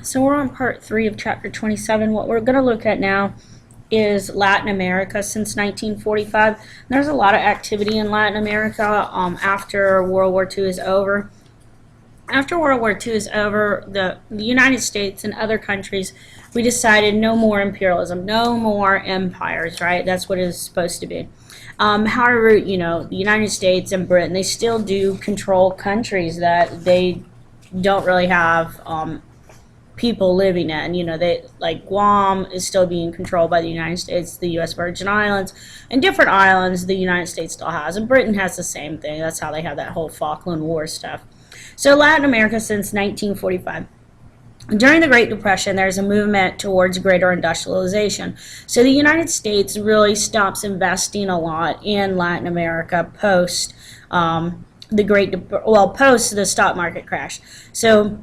So we're on part 3 of chapter 27. What we're going to look at now is Latin America since 1945. There's a lot of activity in Latin America after World War II is over. After World War II is over, the United States and other countries, we decided no more imperialism, no more empires, right? That's what it's supposed to be. However, the United States and Britain, they still do control countries that they don't really have people living in. They like Guam is still being controlled by the United States, the U.S. Virgin Islands, and different islands the United States still has, and Britain has the same thing. That's how they have that whole Falkland War stuff. So Latin America since 1945. During the Great Depression, there's a movement towards greater industrialization. So the United States really stops investing a lot in Latin America post post the stock market crash. So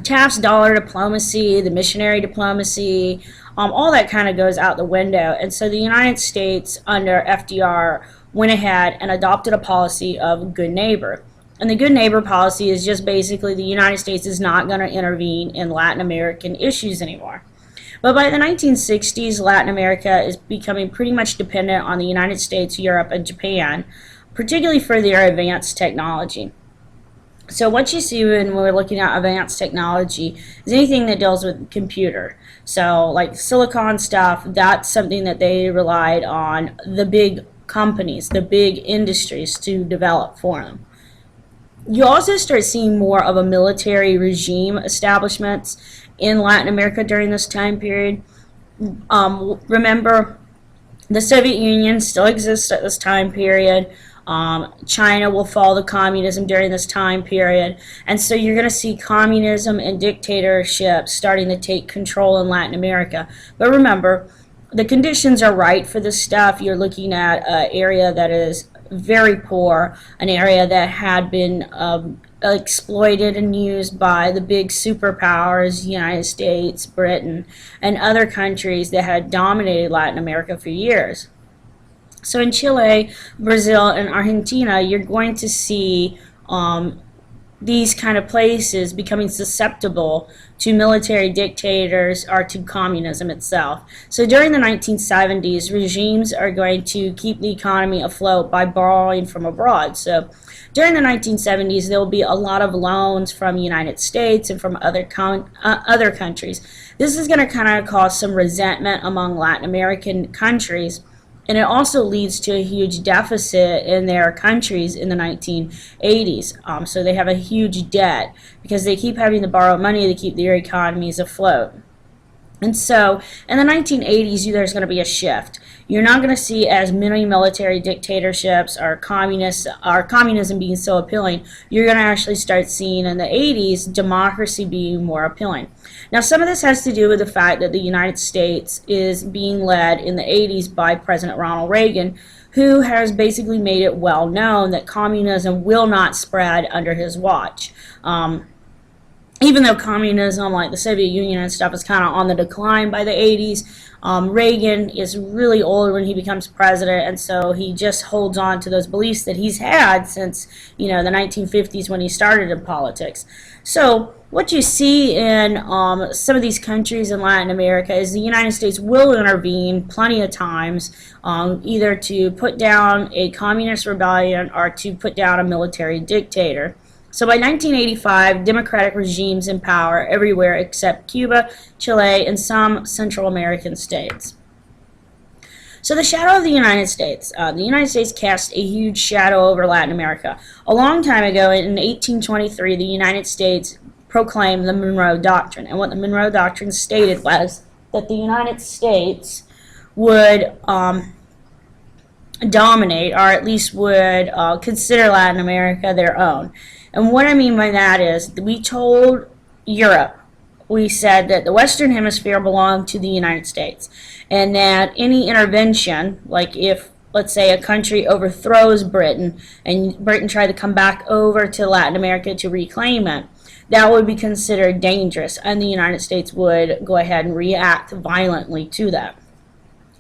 Taft's dollar diplomacy, the missionary diplomacy, all that kind of goes out the window. And so the United States under FDR went ahead and adopted a policy of good neighbor. And the good neighbor policy is just basically the United States is not going to intervene in Latin American issues anymore. But by the 1960s, Latin America is becoming pretty much dependent on the United States, Europe, and Japan, particularly for their advanced technology. So what you see when we're looking at advanced technology is anything that deals with computer. So like silicon stuff, that's something that they relied on the big companies, the big industries to develop for them. You also start seeing more of a military regime establishments in Latin America during this time period. Remember, the Soviet Union still exists at this time period. China will follow the communism during this time period, and so you're going to see communism and dictatorship starting to take control in Latin America. But remember, the conditions are right for this stuff. You're looking at an area that is very poor, an area that had been exploited and used by the big superpowers, United States, Britain, and other countries that had dominated Latin America for years. So in Chile, Brazil, and Argentina, you're going to see these kind of places becoming susceptible to military dictators or to communism itself. So during the 1970s, regimes are going to keep the economy afloat by borrowing from abroad. So during the 1970s, there will be a lot of loans from the United States and from other countries. This is going to kind of cause some resentment among Latin American countries. And it also leads to a huge deficit in their countries in the 1980s. So they have a huge debt because they keep having to borrow money to keep their economies afloat. And so in the 1980s, there's going to be a shift. You're not going to see as many military dictatorships or communism being so appealing. You're going to actually start seeing in the 80s democracy being more appealing. Now, some of this has to do with the fact that the United States is being led in the 80s by President Ronald Reagan, who has basically made it well known that communism will not spread under his watch. Even though communism, like the Soviet Union and stuff, is kind of on the decline by the 80s, Reagan is really old when he becomes president, and so he just holds on to those beliefs that he's had since, the 1950s when he started in politics. So what you see in some of these countries in Latin America is the United States will intervene plenty of times, either to put down a communist rebellion or to put down a military dictator. So by 1985, democratic regimes in power everywhere except Cuba, Chile, and some Central American states. So the shadow of the United States. The United States cast a huge shadow over Latin America. A long time ago, in 1823, the United States proclaimed the Monroe Doctrine. And what the Monroe Doctrine stated was that the United States would dominate, or at least would consider Latin America their own. And what I mean by that is we told Europe, we said that the Western Hemisphere belonged to the United States, and that any intervention, like if, let's say, a country overthrows Britain and Britain tried to come back over to Latin America to reclaim it, that would be considered dangerous, and the United States would go ahead and react violently to that.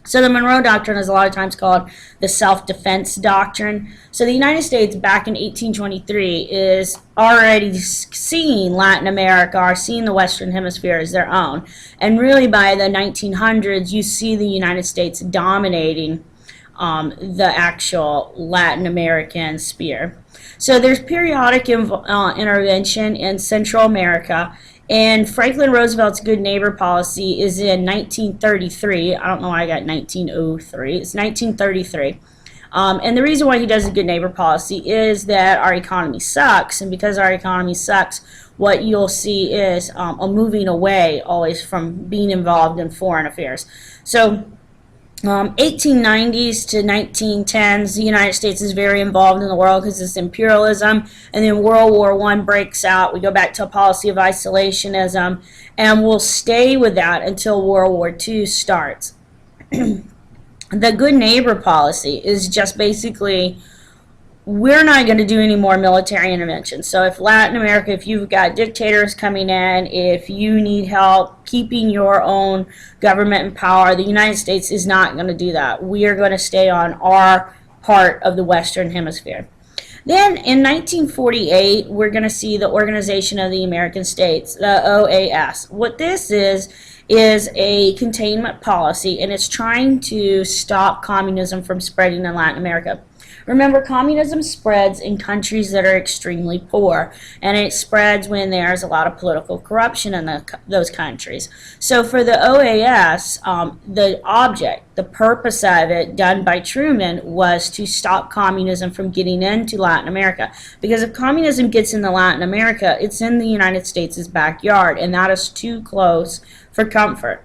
So the Monroe Doctrine is a lot of times called the self-defense doctrine. So the United States back in 1823 is already seeing Latin America or seeing the Western Hemisphere as their own. And really by the 1900s, you see the United States dominating the actual Latin American sphere. So there's periodic intervention in Central America, and Franklin Roosevelt's good neighbor policy is in 1933. I don't know why I got 1903. It's 1933. And the reason why he does a good neighbor policy is that our economy sucks, and because our economy sucks, what you'll see is a moving away always from being involved in foreign affairs. So 1890s to 1910s, the United States is very involved in the world because it's imperialism, and then World War I breaks out. We go back to a policy of isolationism, and we'll stay with that until World War II starts. The good neighbor policy is just basically, we're not going to do any more military intervention. So if Latin America, if you've got dictators coming in, if you need help keeping your own government in power, the United States is not going to do that. We are going to stay on our part of the Western Hemisphere. Then in 1948, we're going to see the Organization of the American States, the OAS. What this is a containment policy, and it's trying to stop communism from spreading in Latin America. Remember, communism spreads in countries that are extremely poor, and it spreads when there's a lot of political corruption in those countries. So for the OAS, the purpose of it, done by Truman, was to stop communism from getting into Latin America. Because if communism gets into Latin America, it's in the United States' backyard, and that is too close for comfort.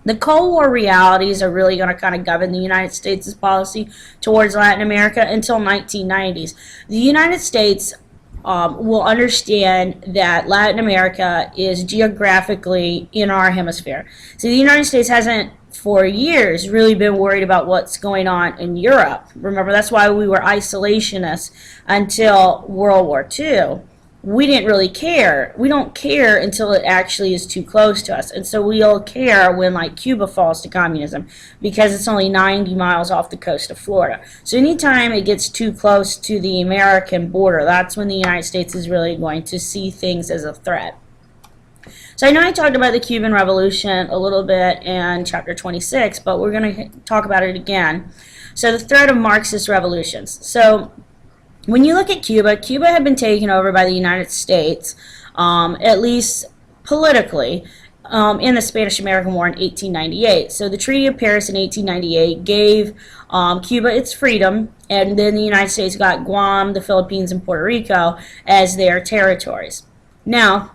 The Cold War realities are really going to kind of govern the United States' policy towards Latin America until 1990s. The United States will understand that Latin America is geographically in our hemisphere. So the United States hasn't, for years, really been worried about what's going on in Europe. Remember, that's why we were isolationists until World War II. We didn't really care. We don't care until it actually is too close to us. And so we'll care when, like, Cuba falls to communism because it's only 90 miles off the coast of Florida. So anytime it gets too close to the American border, that's when the United States is really going to see things as a threat. So I know I talked about the Cuban Revolution a little bit in chapter 26, but we're going to talk about it again. So the threat of Marxist revolutions. So when you look at Cuba, Cuba had been taken over by the United States, at least politically, in the Spanish-American War in 1898. So the Treaty of Paris in 1898 gave Cuba its freedom, and then the United States got Guam, the Philippines, and Puerto Rico as their territories. Now,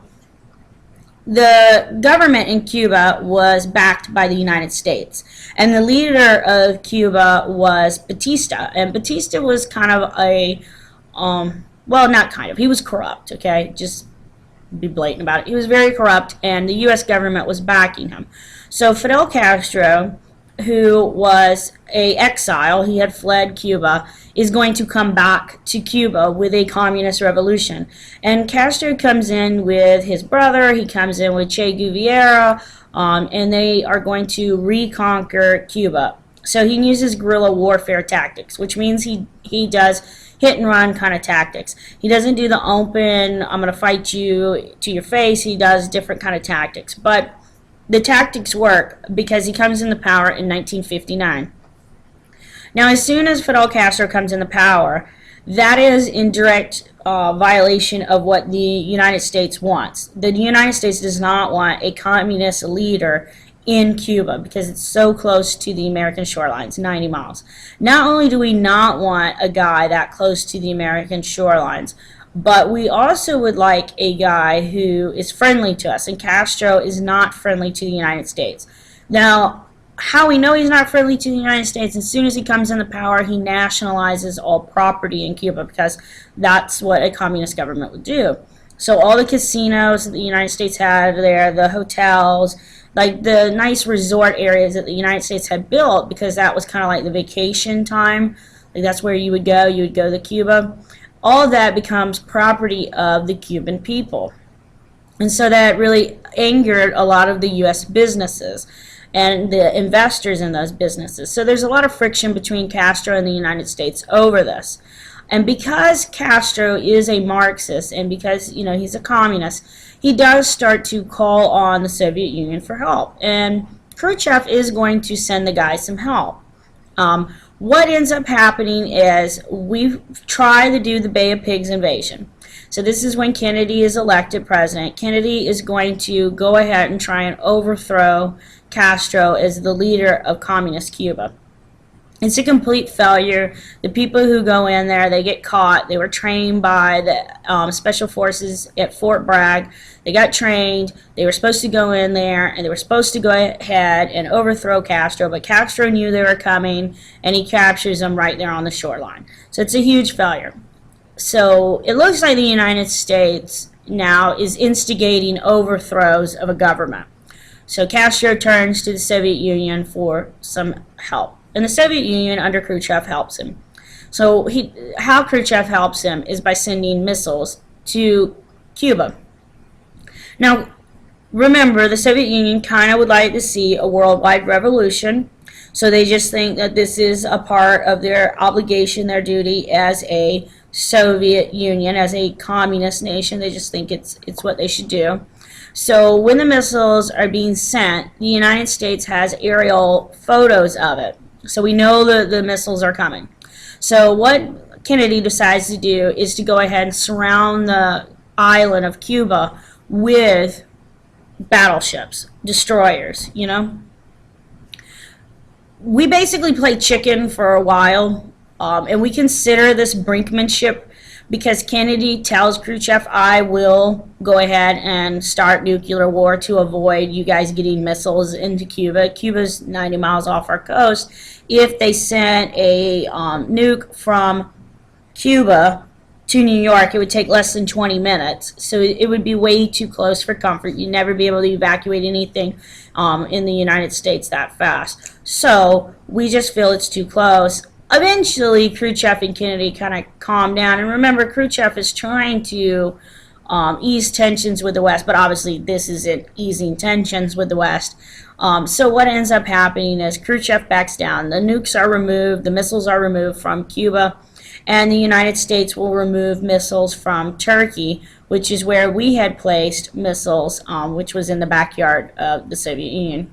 the government in Cuba was backed by the United States, and the leader of Cuba was Batista, and Batista was kind of a well, not kind of. He was corrupt, okay? Just be blatant about it. He was very corrupt, and the U.S. government was backing him. So Fidel Castro, who was an exile, he had fled Cuba, is going to come back to Cuba with a communist revolution. And Castro comes in with his brother, he comes in with Che Guevara, and they are going to reconquer Cuba. So he uses guerrilla warfare tactics, which means he does hit and run kind of tactics. He doesn't do the open, I'm going to fight you to your face. He does different kind of tactics. But the tactics work because he comes into power in 1959. Now, as soon as Fidel Castro comes into power, that is in direct violation of what the United States wants. The United States does not want a communist leader in Cuba because it's so close to the American shorelines, 90 miles. Not only do we not want a guy that close to the American shorelines, but we also would like a guy who is friendly to us, and Castro is not friendly to the United States. Now, how we know he's not friendly to the United States, as soon as he comes into power, he nationalizes all property in Cuba because that's what a communist government would do. So all the casinos that the United States had there, the hotels, like the nice resort areas that the United States had built, because that was kind of like the vacation time, like that's where you would go to Cuba. All of that becomes property of the Cuban people. And so that really angered a lot of the U.S. businesses. and the investors in those businesses. So there's a lot of friction between Castro and the United States over this. And because Castro is a Marxist and because, he's a communist, he does start to call on the Soviet Union for help. And Khrushchev is going to send the guy some help. What ends up happening is we try to do the Bay of Pigs invasion. So this is when Kennedy is elected president. Kennedy is going to go ahead and try and overthrow Castro as the leader of communist Cuba. It's a complete failure. The people who go in there, they get caught. They were trained by the special forces at Fort Bragg. They got trained. They were supposed to go in there, and they were supposed to go ahead and overthrow Castro, but Castro knew they were coming, and he captures them right there on the shoreline. So it's a huge failure. So it looks like the United States now is instigating overthrows of a government. So Castro turns to the Soviet Union for some help. And the Soviet Union under Khrushchev helps him. So how Khrushchev helps him is by sending missiles to Cuba. Now, remember, the Soviet Union kind of would like to see a worldwide revolution. So they just think that this is a part of their obligation, their duty as a Soviet Union, as a communist nation. They just think it's what they should do. So when the missiles are being sent, the United States has aerial photos of it. So we know the missiles are coming. So what Kennedy decides to do is to go ahead and surround the island of Cuba with battleships, destroyers, We basically played chicken for a while, and we consider this brinkmanship because Kennedy tells Khrushchev, I will go ahead and start nuclear war to avoid you guys getting missiles into Cuba. Cuba's 90 miles off our coast. If they sent a nuke from Cuba to New York, it would take less than 20 minutes. So it would be way too close for comfort. You'd never be able to evacuate anything in the United States that fast. So we just feel it's too close. Eventually, Khrushchev and Kennedy kind of calm down. And remember, Khrushchev is trying to ease tensions with the West, but obviously this isn't easing tensions with the West. So what ends up happening is Khrushchev backs down. The nukes are removed, the missiles are removed from Cuba, and the United States will remove missiles from Turkey, which is where we had placed missiles, which was in the backyard of the Soviet Union.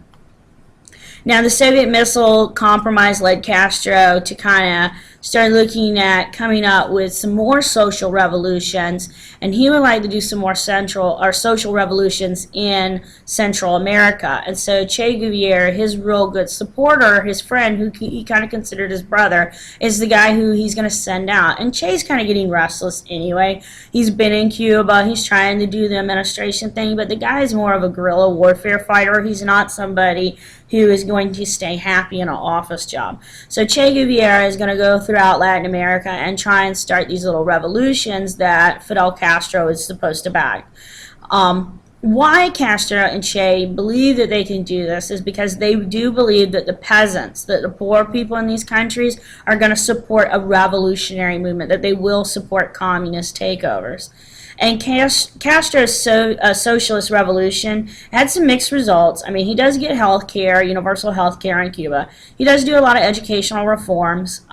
Now, the Soviet missile compromise led Castro to kind of start looking at coming up with some more social revolutions, and he would like to do some more social revolutions in Central America. And so Che Guevara, his real good supporter, his friend, who he kind of considered his brother, is the guy who he's going to send out. And Che's kind of getting restless anyway. He's been in Cuba. He's trying to do the administration thing, but the guy is more of a guerrilla warfare fighter. He's not somebody who is going to stay happy in an office job. So Che Guevara is going to go throughout Latin America and try and start these little revolutions that Fidel Castro is supposed to back. Why Castro and Che believe that they can do this is because they do believe that the peasants, that the poor people in these countries are going to support a revolutionary movement, that they will support communist takeovers. And Castro's socialist revolution had some mixed results. I mean, he does get health care, universal health care in Cuba. He does do a lot of educational reforms.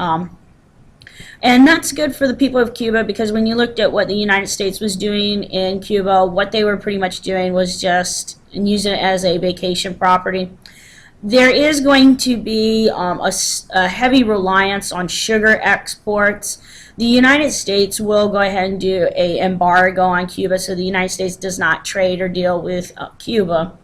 And that's good for the people of Cuba because when you looked at what the United States was doing in Cuba, what they were pretty much doing was just using it as a vacation property. There is going to be a heavy reliance on sugar exports. The United States will go ahead and do an embargo on Cuba, so the United States does not trade or deal with Cuba.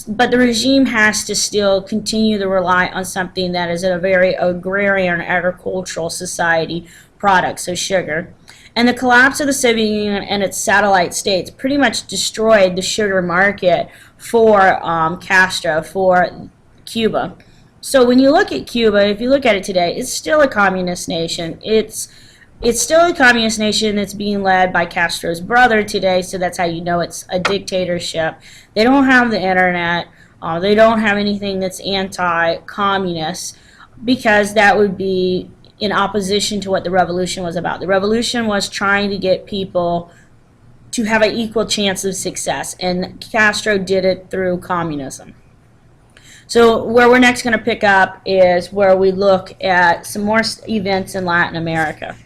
But the regime has to still continue to rely on something that is a very agrarian agricultural society product, so sugar. And the collapse of the Soviet Union and its satellite states pretty much destroyed the sugar market for Castro, for Cuba. So when you look at Cuba, if you look at it today, it's still a communist nation. It's still a communist nation that's being led by Castro's brother today, so that's how you know it's a dictatorship. They don't have the internet. They don't have anything that's anti-communist because that would be in opposition to what the revolution was about. The revolution was trying to get people to have an equal chance of success, and Castro did it through communism. So where we're next going to pick up is where we look at some more events in Latin America.